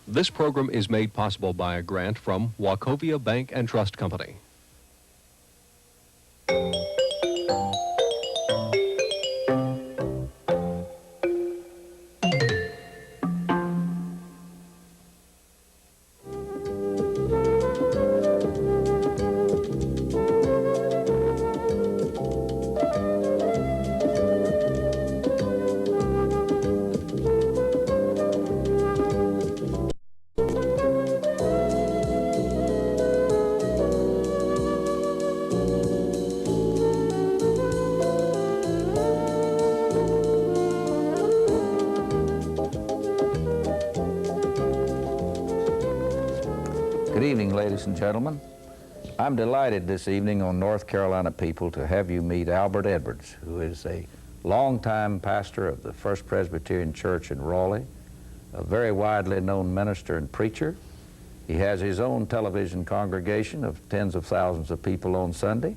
This program is made possible by a grant from Wachovia Bank and Trust Company. Good evening, ladies and gentlemen. I'm delighted this evening on North Carolina People to have you meet Albert Edwards, who is a longtime pastor of the First Presbyterian Church in Raleigh, a very widely known minister and preacher. He has his own television congregation of tens of thousands of people on Sunday.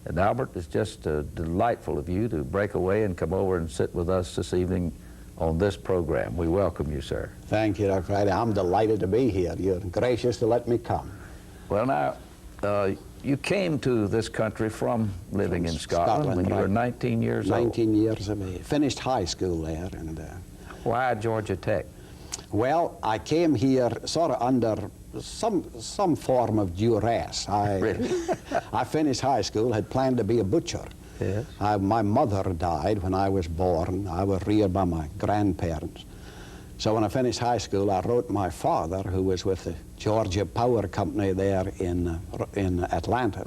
And Albert, it's just delightful of you to break away and come over and sit with us this evening on this program. We welcome you, sir. Thank you, Dr. Friday. I'm delighted to be here. You're gracious to let me come. Well, now, you came to this country from living in Scotland when you were 19 years old. 19 years of age. Finished high school there. And why Georgia Tech? well, I came here sort of under some form of duress. Really? I finished high school, had planned to be a butcher. Yes. My mother died when I was born. I was reared by my grandparents. So when I finished high school, I wrote my father, who was with the Georgia Power Company there in Atlanta,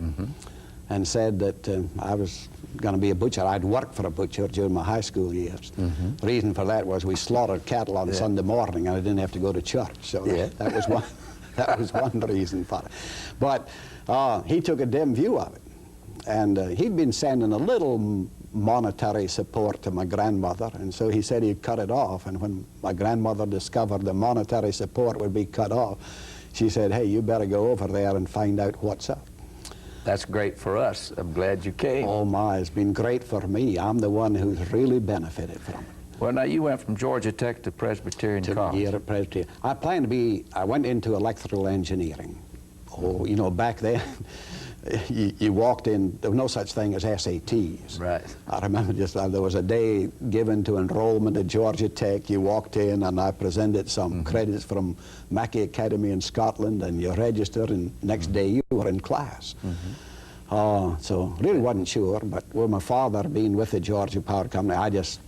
and said that I was going to be a butcher. I'd worked for a butcher during my high school years. The reason for that was we slaughtered cattle on Sunday morning, and I didn't have to go to church. So that was one. That was one reason for it. But he took a dim view of it. And he'd been sending a little monetary support to my grandmother, and so he said he'd cut it off. And when my grandmother discovered the monetary support would be cut off, she said, hey, you better go over there and find out what's up. That's great for us. I'm glad you came. Oh my, it's been great for me. I'm the one who's really benefited from it. Well, now you went from Georgia Tech to Presbyterian College. Yeah, at Presbyterian. I went into electrical engineering. Oh, you know, back then, you walked in, there was no such thing as SATs. Right. I remember just there was a day given to enrollment at Georgia Tech. You walked in and I presented some credits from Mackay Academy in Scotland, and you registered, and next day you were in class. So really wasn't sure, but with my father being with the Georgia Power Company, I just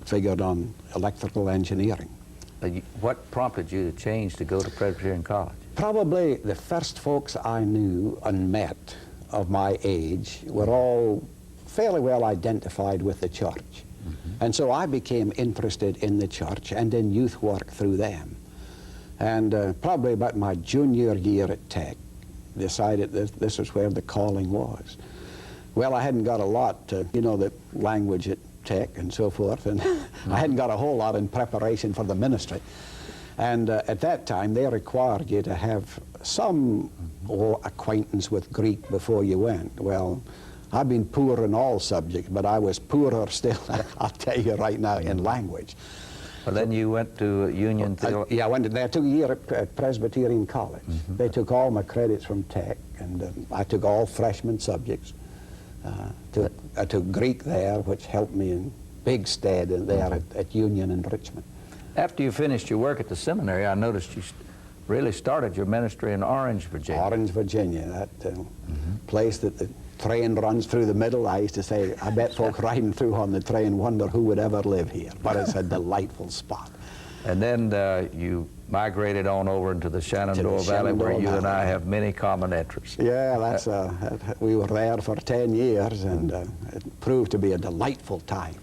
figured on electrical engineering. What prompted you to change to go to Presbyterian College? Probably the first folks I knew and met of my age were all fairly well identified with the church. And so I became interested in the church and in youth work through them. And probably about my junior year at Tech, decided that this is where the calling was. Well, I hadn't got a lot to, you know, the language at Tech and so forth, and I hadn't got a whole lot in preparation for the ministry. And at that time, they required you to have some acquaintance with Greek before you went. Well, I've been poor in all subjects, but I was poorer still, I'll tell you right now, in language. Well, then you went to Union Theological... Yeah, I went there. I took a year at Presbyterian College. They took all my credits from Tech, and I took all freshman subjects. I took Greek there, which helped me in big stead there at Union in Richmond. After you finished your work at the seminary, I noticed you really started your ministry in Orange, Virginia. Orange, Virginia, that place that the train runs through the middle. I used to say, I bet folk riding through on the train wonder who would ever live here, but it's a delightful spot. And then you migrated on over into the Shenandoah Valley, where you and I have many common interests. Yeah, that's we were there for 10 years, and it proved to be a delightful time.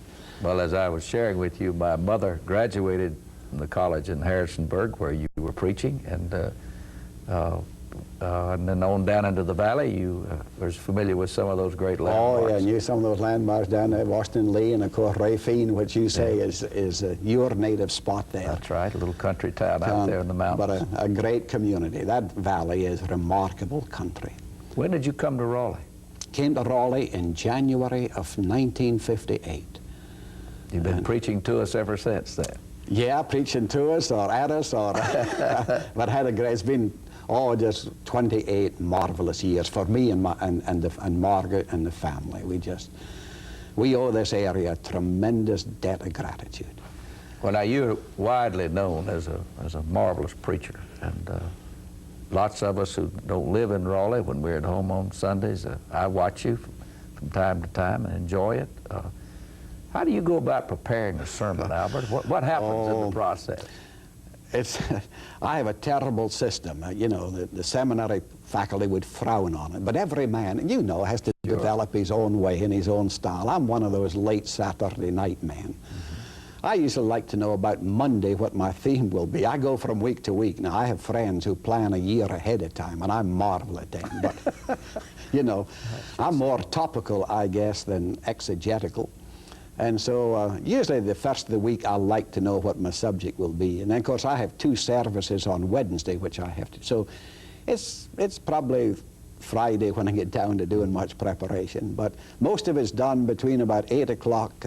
Well, as I was sharing with you, my mother graduated from the college in Harrisonburg, where you were preaching, and then on down into the valley, you were familiar with some of those great landmarks. Oh, yeah, I knew some of those landmarks down there, Washington Lee, and of course Rafine, which you say is your native spot there. That's right, a little country town out there in the mountains. But a great community. That valley is remarkable country. When did you come to Raleigh? Came to Raleigh in January of 1958. You've been preaching to us ever since then. Yeah, preaching to us or at us, or but it's been just 28 marvelous years for me and Margaret and the family. We owe this area a tremendous debt of gratitude. Well, now you're widely known as a marvelous preacher, and lots of us who don't live in Raleigh, when we're at home on Sundays, I watch you from time to time and enjoy it. How do you go about preparing a sermon, Albert? What happens in the process? I have a terrible system. You know, the seminary faculty would frown on it, but every man, you know, has to develop his own way in his own style. I'm one of those late Saturday night men. I usually like to know about Monday what my theme will be. I go from week to week. Now, I have friends who plan a year ahead of time, and I marvel at them. But, you know, I'm more topical, I guess, than exegetical. And so usually the first of the week, I like to know what my subject will be. And then, of course, I have 2 services on Wednesday, which I have to. So it's probably Friday when I get down to doing much preparation. But most of it's done between about 8 o'clock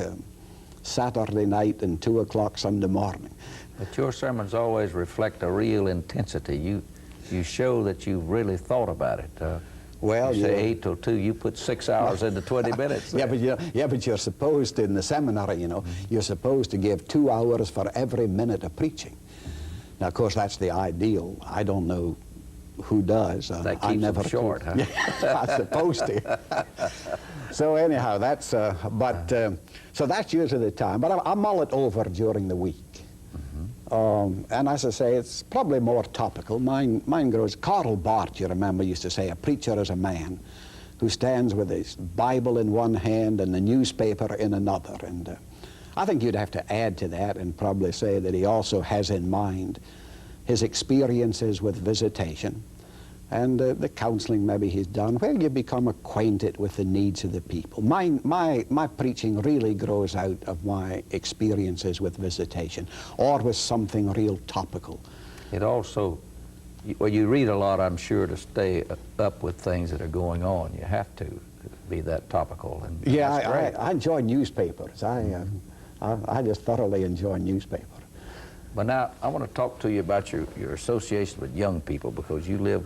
Saturday night and 2 o'clock Sunday morning. But your sermons always reflect a real intensity. You show that you really thought about it. Well, you say 8 till 2, you put 6 hours into 20 minutes. Yeah, but you're supposed to, in the seminary, you know, you're supposed to give 2 hours for every minute of preaching. Now, of course, that's the ideal. I don't know who does. That keeps I never them short, huh? Yeah, I'm supposed to. So anyhow, that's, so that's usually the time. But I mull it over during the week. And as I say, it's probably more topical. Mine grows. Karl Barth, you remember, used to say, a preacher is a man who stands with his Bible in one hand and the newspaper in another. And I think you'd have to add to that and probably say that he also has in mind his experiences with visitation and the counseling maybe he's done, where you become acquainted with the needs of the people. My preaching really grows out of my experiences with visitation or with something real topical. It also, well, you read a lot, I'm sure, to stay up with things that are going on. You have to be that topical. And yeah, I enjoy newspapers. I just thoroughly enjoy newspapers. But now, I want to talk to you about your association with young people, because you live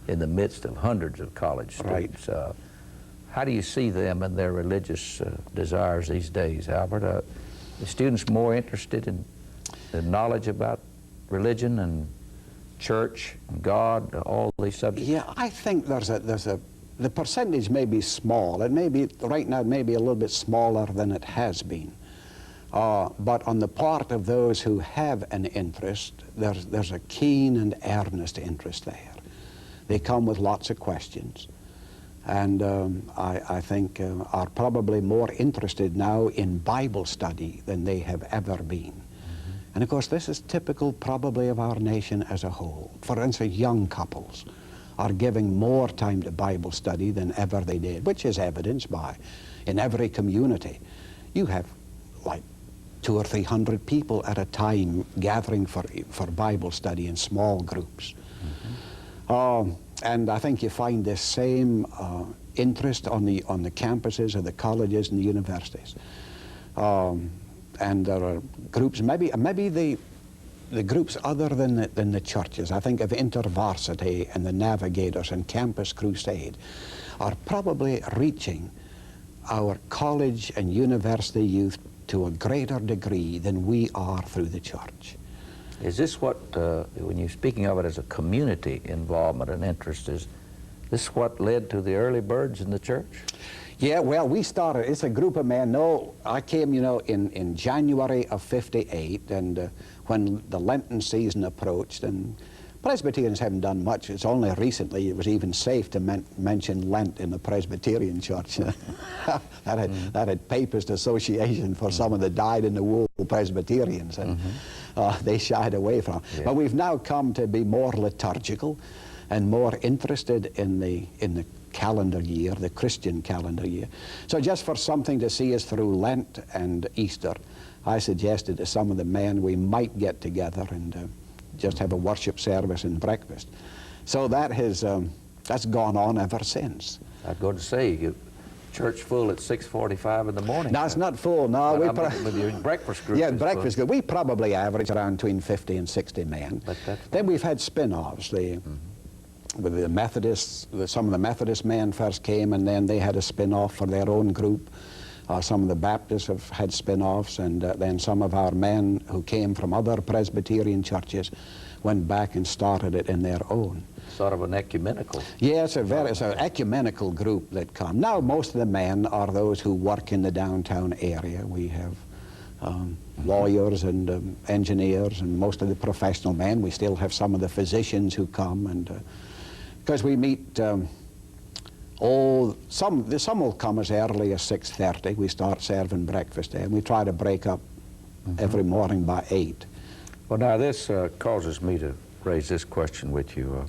in the midst of hundreds of college students. Right. How do you see them and their religious desires these days, Albert? Are the students more interested in the knowledge about religion and church and God, all these subjects? Yeah, I think the percentage may be small. It may be, right now, it may be a little bit smaller than it has been. But on the part of those who have an interest, there's a keen and earnest interest there. They come with lots of questions, and I think are probably more interested now in Bible study than they have ever been. And of course, this is typical probably of our nation as a whole. For instance, young couples are giving more time to Bible study than ever they did, which is evidenced by, in every community, you have like 200 or 300 people at a time gathering for Bible study in small groups. And I think you find this same interest on the campuses of the colleges and the universities. And there are groups, maybe the groups other than the churches. I think of InterVarsity and the Navigators and Campus Crusade are probably reaching our college and university youth to a greater degree than we are through the church. Is this what, when you're speaking of it as a community involvement and interest, is this what led to the early birds in the church? Yeah, well, we started, it's a group of men. No, I came, you know, in January of '58, and when the Lenten season approached, and Presbyterians haven't done much. It's only recently it was even safe to mention Lent in the Presbyterian church. that had Papist association for some of the dyed-in-the-wool Presbyterians, and they shied away from it. Yeah. But we've now come to be more liturgical and more interested in the calendar year, the Christian calendar year. So just for something to see us through Lent and Easter, I suggested to some of the men we might get together and just have a worship service and breakfast. So that has that's gone on ever since. I'd go to say, church full at 6:45 in the morning. No, it's not full. No, with your breakfast group. Yeah, breakfast group. We probably average around between 50 and 60 men. But then we've had spin-offs. With the Methodists, some of the Methodist men first came, and then they had a spin-off for their own group. Some of the Baptists have had spin-offs, and then some of our men who came from other Presbyterian churches went back and started it in their own. Sort of an ecumenical. Yeah, it's an ecumenical group that come. Now, most of the men are those who work in the downtown area. We have lawyers and engineers and most of the professional men. We still have some of the physicians who come, and because we meet, some will come as early as 6:30. We start serving breakfast there, and we try to break up every morning by 8. Well, now this causes me to raise this question with you.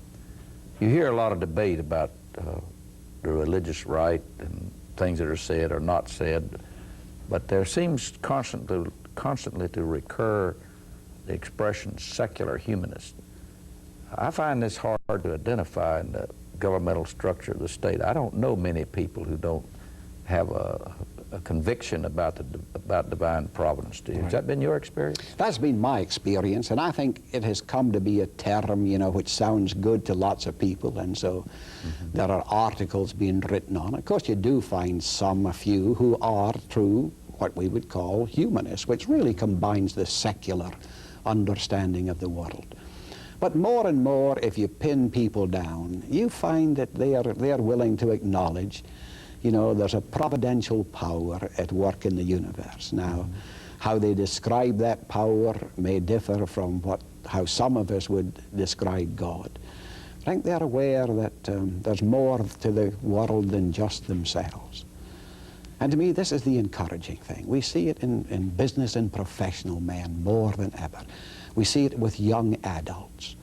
You hear a lot of debate about the religious right and things that are said or not said, but there seems constantly to recur the expression secular humanist. I find this hard to identify in the governmental structure of the state. I don't know many people who don't have a conviction about divine providence. Has that been your experience? That's been my experience, and I think it has come to be a term, you know, which sounds good to lots of people, and so there are articles being written on it. Of course, you do find a few who are true, what we would call humanists, which really combines the secular understanding of the world. But more and more, if you pin people down, you find that they are willing to acknowledge, you know, there's a providential power at work in the universe. Now, how they describe that power may differ from how some of us would describe God. I think they're aware that there's more to the world than just themselves. And to me, this is the encouraging thing. We see it in business and professional men more than ever. We see it with young adults.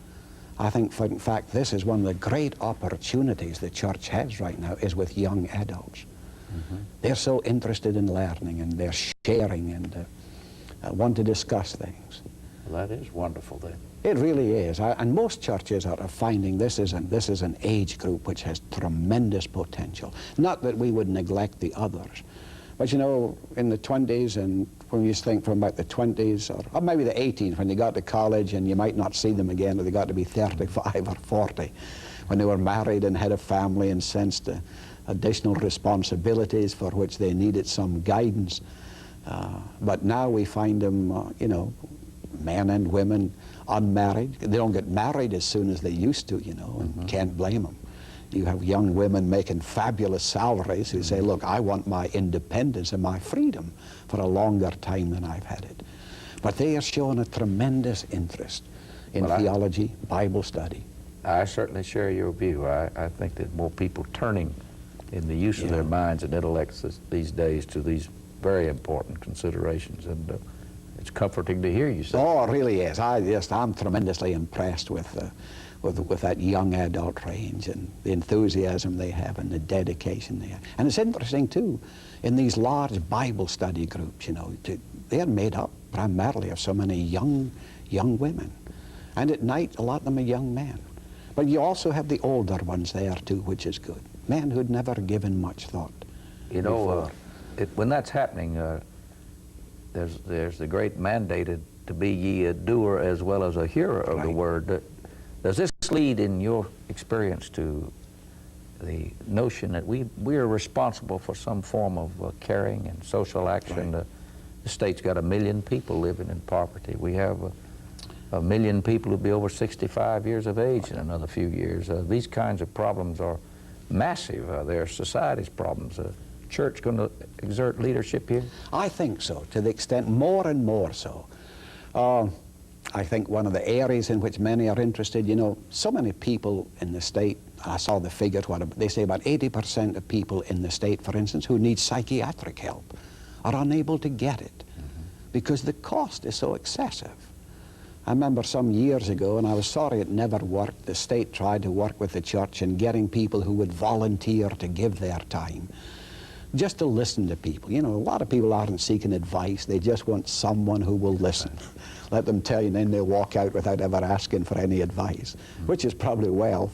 I think, in fact, this is one of the great opportunities the church has right now, is with young adults. They're so interested in learning, and they're sharing, and want to discuss things. Well, that is wonderful then. It really is. And most churches are finding this is an age group which has tremendous potential. Not that we would neglect the others, but you know, in the 20s, and when you think from about the 20s, or maybe the 18s, when they got to college and you might not see them again, or they got to be 35 or 40, when they were married and had a family and sensed additional responsibilities for which they needed some guidance. But now we find them, you know, men and women, unmarried. They don't get married as soon as they used to, you know, and can't blame them. You have young women making fabulous salaries who say, look, I want my independence and my freedom for a longer time than I've had it. But they are showing a tremendous interest in theology, Bible study. I certainly share your view. I think that more people turning in the use of their minds and intellects these days to these very important considerations, and it's comforting to hear you say. Oh, it really is. I'm tremendously impressed with that young adult range and the enthusiasm they have and the dedication they have. And it's interesting too, in these large Bible study groups, you know, they're made up primarily of so many young women. And at night, a lot of them are young men. But you also have the older ones there too, which is good. Men who'd never given much thought. You know, when that's happening, there's the great mandated to be ye a doer as well as a hearer of the word. Does this lead, in your experience, to the notion that we are responsible for some form of caring and social action? The state's got 1 million people living in poverty. We have 1 million people who'll be over 65 years of age in another few years. These kinds of problems are massive. They're society's problems. Church going to exert leadership here? I think so, to the extent more and more so. I think one of the areas in which many are interested, you know, so many people in the state, I saw the figure, they say about 80% of people in the state, for instance, who need psychiatric help are unable to get it because the cost is so excessive. I remember some years ago, and I was sorry it never worked, the state tried to work with the church in getting people who would volunteer to give their time, just to listen to people. You know, a lot of people aren't seeking advice, they just want someone who will listen. Let them tell you, and then they'll walk out without ever asking for any advice, which is probably well,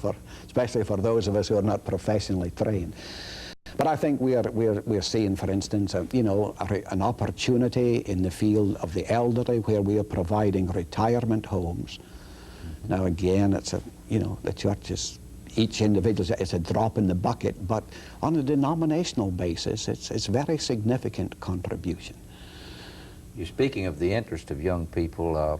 especially for those of us who are not professionally trained. But I think we're seeing, for instance, you know, an opportunity in the field of the elderly where we are providing retirement homes. Now again, it's a, you know, the church is, each individual is a drop in the bucket, but on a denominational basis, it's very significant contribution. You're speaking of the interest of young people.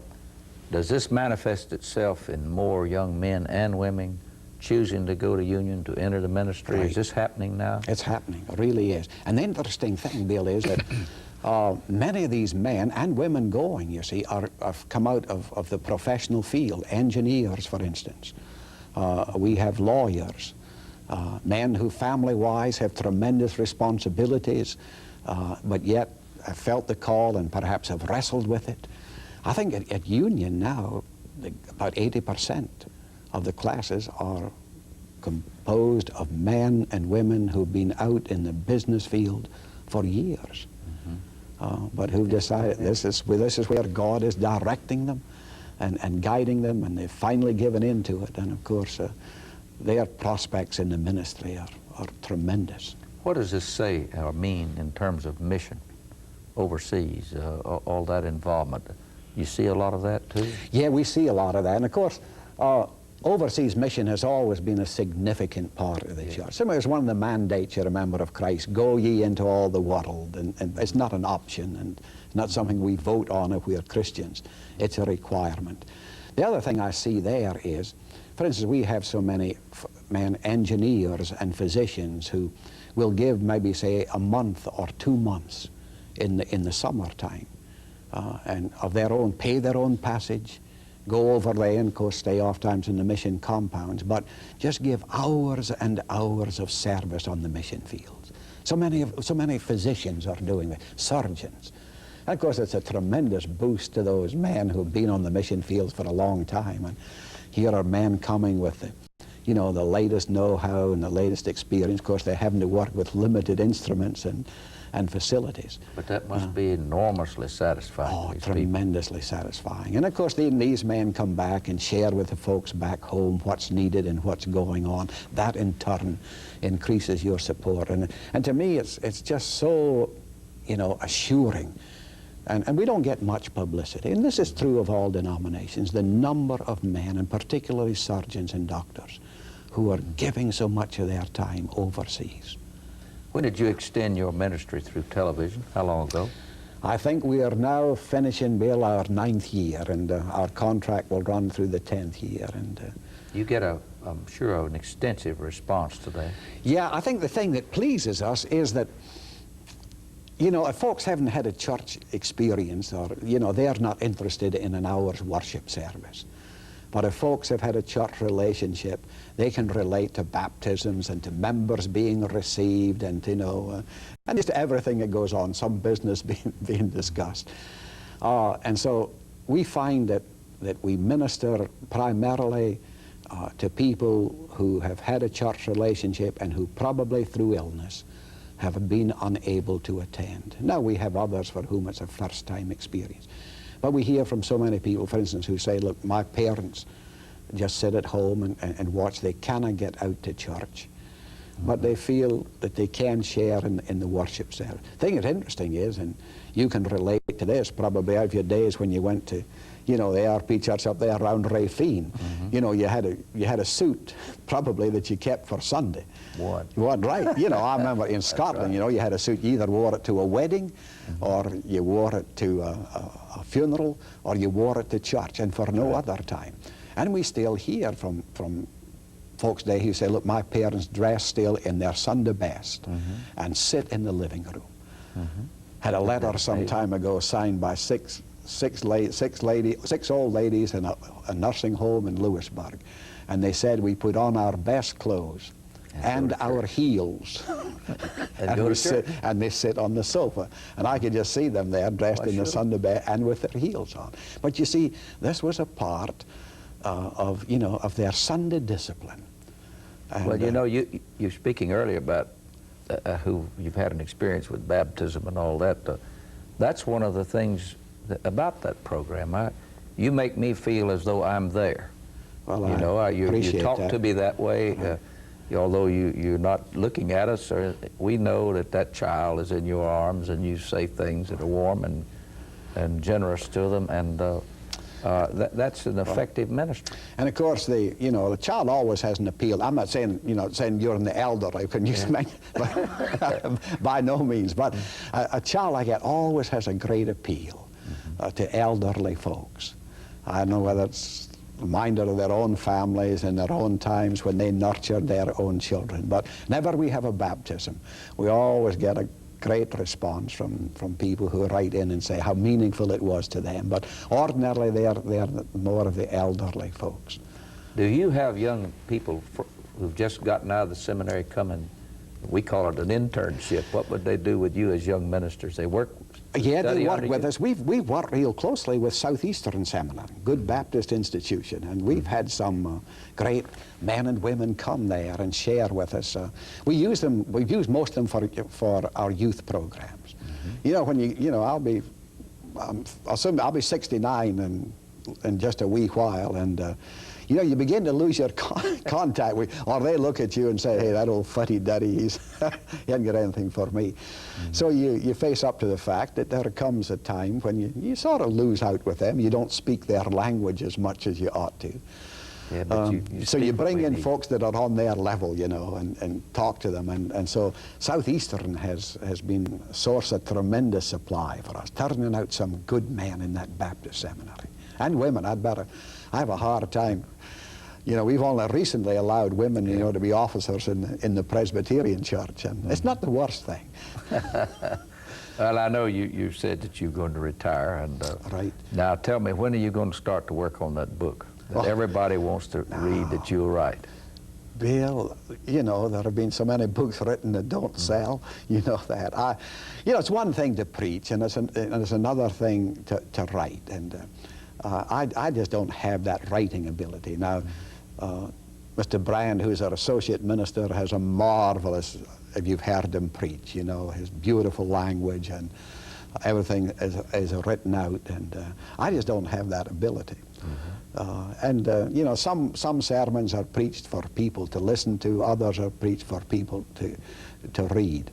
Does this manifest itself in more young men and women choosing to go to Union, to enter the ministry? Right. Is this happening now? It's happening, it really is. And the interesting thing, Bill, is that many of these men and women going, you see, have come out of the professional field. Engineers, for instance. We have lawyers, men who family-wise have tremendous responsibilities, but yet have felt the call and perhaps have wrestled with it. I think at Union now, about 80% of the classes are composed of men and women who've been out in the business field for years, but who've decided this is where God is directing them and guiding them, and they've finally given in to it. And of course, their prospects in the ministry are tremendous. What does this say or mean in terms of mission overseas, all that involvement? You see a lot of that too? Yeah, we see a lot of that. And of course, overseas mission has always been a significant part of the church. It was one of the mandates, you remember, of Christ, go ye into all the world. And it's not an option, and it's not something we vote on if we are Christians. It's a requirement. The other thing I see there is, for instance, we have so many engineers and physicians who will give maybe, say, a month or 2 months in the summertime, and of their own, pay their own passage, go over there and, of course, stay off times in the mission compounds, but just give hours and hours of service on the mission fields. So many physicians are doing that, surgeons. And of course, it's a tremendous boost to those men who've been on the mission fields for a long time. And here are men coming with the, you know, the latest know-how and the latest experience. Of course, they're having to work with limited instruments and facilities. But that must be enormously satisfying. Oh, to these tremendously satisfying. And of course, these men come back and share with the folks back home what's needed and what's going on. That in turn increases your support. And to me, it's just so, you know, assuring. And we don't get much publicity. And this is true of all denominations. The number of men, and particularly surgeons and doctors, who are giving so much of their time overseas. When did you extend your ministry through television? How long ago? I think we are now finishing, Bill, our 9th year, and our contract will run through the 10th year. And you get, I'm sure, an extensive response to that. yeah, I think the thing that pleases us is that, you know, if folks haven't had a church experience, or, you know, they're not interested in an hour's worship service. But if folks have had a church relationship, they can relate to baptisms and to members being received, and, you know, and just everything that goes on, some business being discussed. And so we find that we minister primarily to people who have had a church relationship and who probably through illness have been unable to attend. Now we have others for whom it's a first-time experience. But we hear from so many people, for instance, who say, look, my parents just sit at home and watch. They cannot get out to church, but they feel that they can share in the worship service. The thing that's interesting is, and you can relate to this probably out of your days when you went to, you know, the ARP church up there around Rafine. You know, you had a suit probably that you kept for Sunday. What? What, right. You know, I remember in Scotland, right. You know, you had a suit, you either wore it to a wedding, or you wore it to a funeral, or you wore it to church, and for no other time. And we still hear from folks today who say, look, my parents dress still in their Sunday best and sit in the living room. Had a letter some time ago signed by six old ladies in a nursing home in Lewisburg, and they said we put on our best clothes and our heels and they sit on the sofa, and I could just see them there dressed in the Sunday best and with their heels on. But you see, this was a part of, you know, of their Sunday discipline. And, well, you know, you're speaking earlier about who you've had an experience with baptism and all that. That's one of the things about that program. You make me feel as though I'm there. Well, you know, you talk that. to me that way. although you're not looking at us, we know that that child is in your arms, and you say things that are warm and generous to them, and that's an effective ministry. And of course, the child always has an appeal. I'm not saying saying you're in the elderly, can you by no means, but a child like that always has a great appeal to elderly folks. I don't know whether it's reminder of their own families and their own times when they nurtured their own children. But whenever we have a baptism, we always get a great response from people who write in and say how meaningful it was to them. But ordinarily, they are more of the elderly folks. Do you have young people who've just gotten out of the seminary coming? We call it an internship. What would they do with you as young ministers? They work. Yeah, they work with us. We've worked real closely with Southeastern Seminary, good Baptist institution, and we've had some great men and women come there and share with us. We've used most of them for our youth programs. When I'll be 69 in just a wee while, and you begin to lose your contact with, or they look at you and say, hey, that old fuddy-duddy, he hasn't got anything for me. So you face up to the fact that there comes a time when you sort of lose out with them. You don't speak their language as much as you ought to. Yeah, but so you bring in folks that are on their level, and talk to them. And so Southeastern has been a source of tremendous supply for us, turning out some good men in that Baptist seminary. And women, I have a hard time. We've only recently allowed women, to be officers in the Presbyterian Church, and it's not the worst thing. Well, I know you said that you're going to retire, and right. Now tell me, when are you going to start to work on that book that everybody wants to read that you'll write? Bill, there have been so many books written that don't sell. You know that. It's one thing to preach, and it's another thing to write, and I just don't have that writing ability. Now, Mr. Brand, who's our associate minister, has a marvelous, if you've heard him preach, his beautiful language and everything is written out, and I just don't have that ability. Some sermons are preached for people to listen to, others are preached for people to read.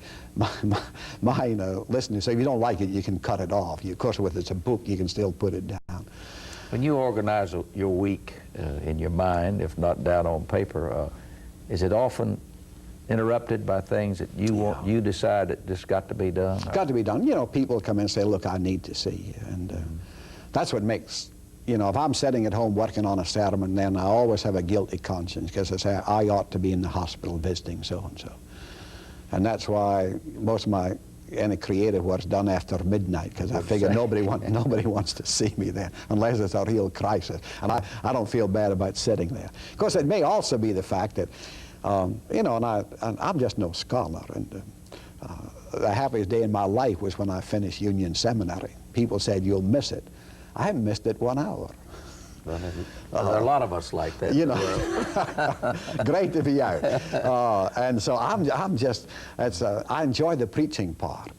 Mine, listening, so if you don't like it, you can cut it off. Of course, if it's a book, you can still put it down. When you organize your week in your mind, if not down on paper, is it often interrupted by things that you decide that just got to be done? It's got to be done. People come in and say, look, I need to see you. And that's what makes, if I'm sitting at home working on a sermon, then I always have a guilty conscience, because I say, I ought to be in the hospital visiting so-and-so. And that's why most of any creative work's done after midnight, because I figure nobody wants to see me there unless it's a real crisis. And I don't feel bad about sitting there. Of course, it may also be the fact that, and I'm just no scholar. And the happiest day in my life was when I finished Union Seminary. People said, you'll miss it. I haven't missed it 1 hour. Well, there are a lot of us like that. Great to be out. And so I enjoy the preaching part,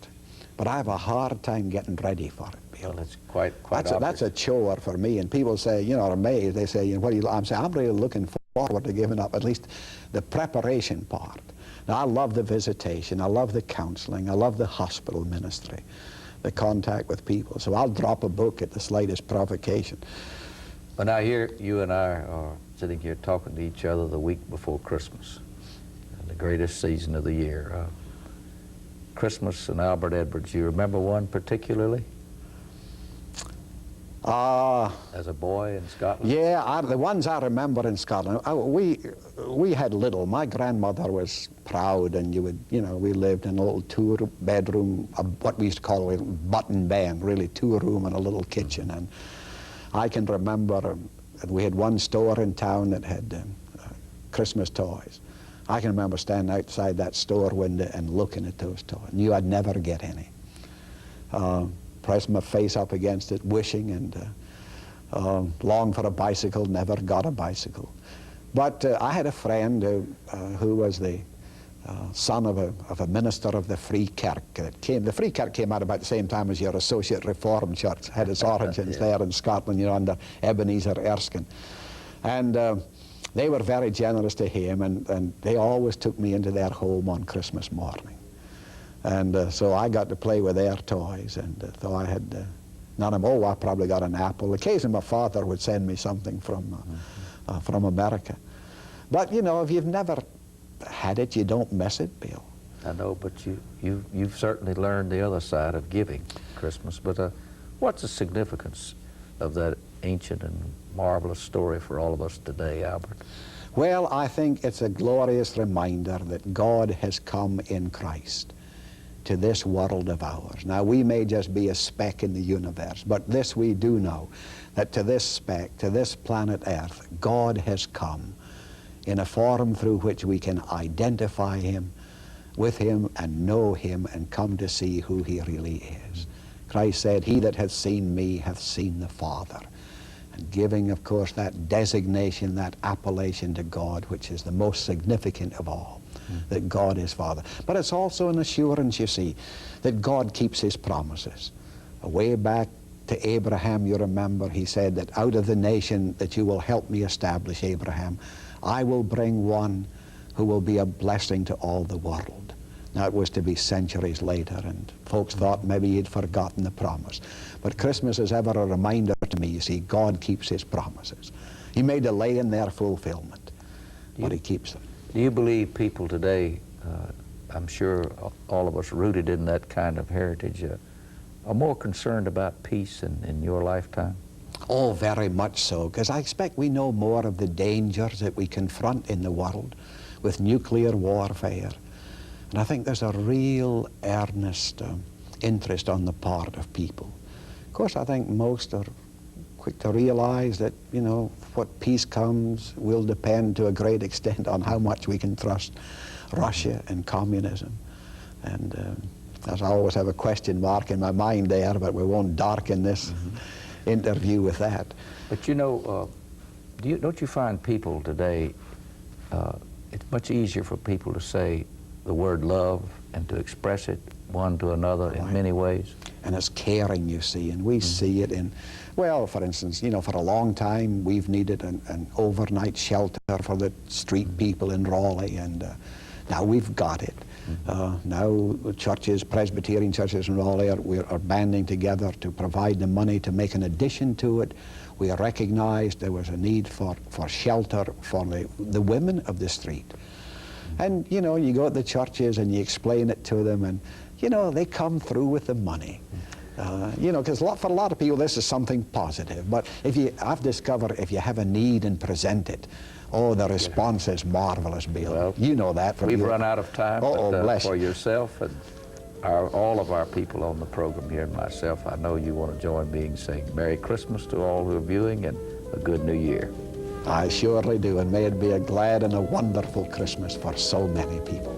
but I have a hard time getting ready for it. Well, it's quite that's a chore for me. And people say, are amazed. They say, what do you? I'm saying, I'm really looking forward to giving up at least the preparation part. Now, I love the visitation. I love the counseling. I love the hospital ministry, the contact with people. So I'll drop a book at the slightest provocation. But now here, you and I are sitting here talking to each other the week before Christmas, the greatest season of the year. Christmas and Albert Edwards, you remember one particularly? As a boy in Scotland? Yeah, the ones I remember in Scotland, we had little. My grandmother was proud, and we lived in a little two-bedroom, what we used to call a button band, really two-room and a little kitchen. And I can remember we had one store in town that had Christmas toys. I can remember standing outside that store window and looking at those toys. Knew I'd never get any. Pressed my face up against it, wishing, and longed for a bicycle, never got a bicycle. But I had a friend who was the son of a minister of the Free Kirk. The Free Kirk came out about the same time as your Associate Reformed Church, had its origins there in Scotland, under Ebenezer Erskine. And they were very generous to him, and they always took me into their home on Christmas morning. And so I got to play with their toys, and though I had none of them, oh, I probably got an apple. Occasionally my father would send me something from America. But, you know, if you've never had it, you don't miss it, Bill. I know, but you've certainly learned the other side of giving Christmas. But what's the significance of that ancient and marvelous story for all of us today, Albert? Well, I think it's a glorious reminder that God has come in Christ to this world of ours. Now, we may just be a speck in the universe, but this we do know, that to this speck, to this planet Earth, God has come in a form through which we can identify him, with him, and know him, and come to see who he really is. Christ said, "He that hath seen me hath seen the Father." And giving, of course, that designation, that appellation to God, which is the most significant of all, that God is Father. But it's also an assurance, you see, that God keeps his promises. Way back to Abraham, you remember, he said that out of the nation that you will help me establish, Abraham, I will bring one who will be a blessing to all the world. Now, it was to be centuries later, and folks thought maybe he'd forgotten the promise. But Christmas is ever a reminder to me, you see, God keeps his promises. He may delay in their fulfillment, but he keeps them. Do you believe people today, I'm sure all of us rooted in that kind of heritage, are more concerned about peace in your lifetime? Oh, very much so, because I expect we know more of the dangers that we confront in the world with nuclear warfare. And I think there's a real earnest interest on the part of people. Of course, I think most are quick to realize that, you know, what peace comes will depend to a great extent on how much we can trust Russia and communism. And as I always have a question mark in my mind there, but we won't darken this interview with that. But you know, don't you find people today, it's much easier for people to say the word love and to express it one to another in many ways? And it's caring, you see, and we see it in, well, for instance, you know, for a long time we've needed an overnight shelter for the street people in Raleigh, and now we've got it. Now churches, Presbyterian churches in Raleigh are banding together to provide the money to make an addition to it. We recognized there was a need for shelter for the women of the street. And, you know, you go to the churches and you explain it to them, and, you know, they come through with the money. You know, because for a lot of people this is something positive. But I've discovered if you have a need and present it, oh, the response is marvelous, Bill. Well, you know that. We've run out of time, but for yourself and all of our people on the program here and myself, I know you want to join me in saying Merry Christmas to all who are viewing and a good New Year. I surely do, and may it be a glad and a wonderful Christmas for so many people.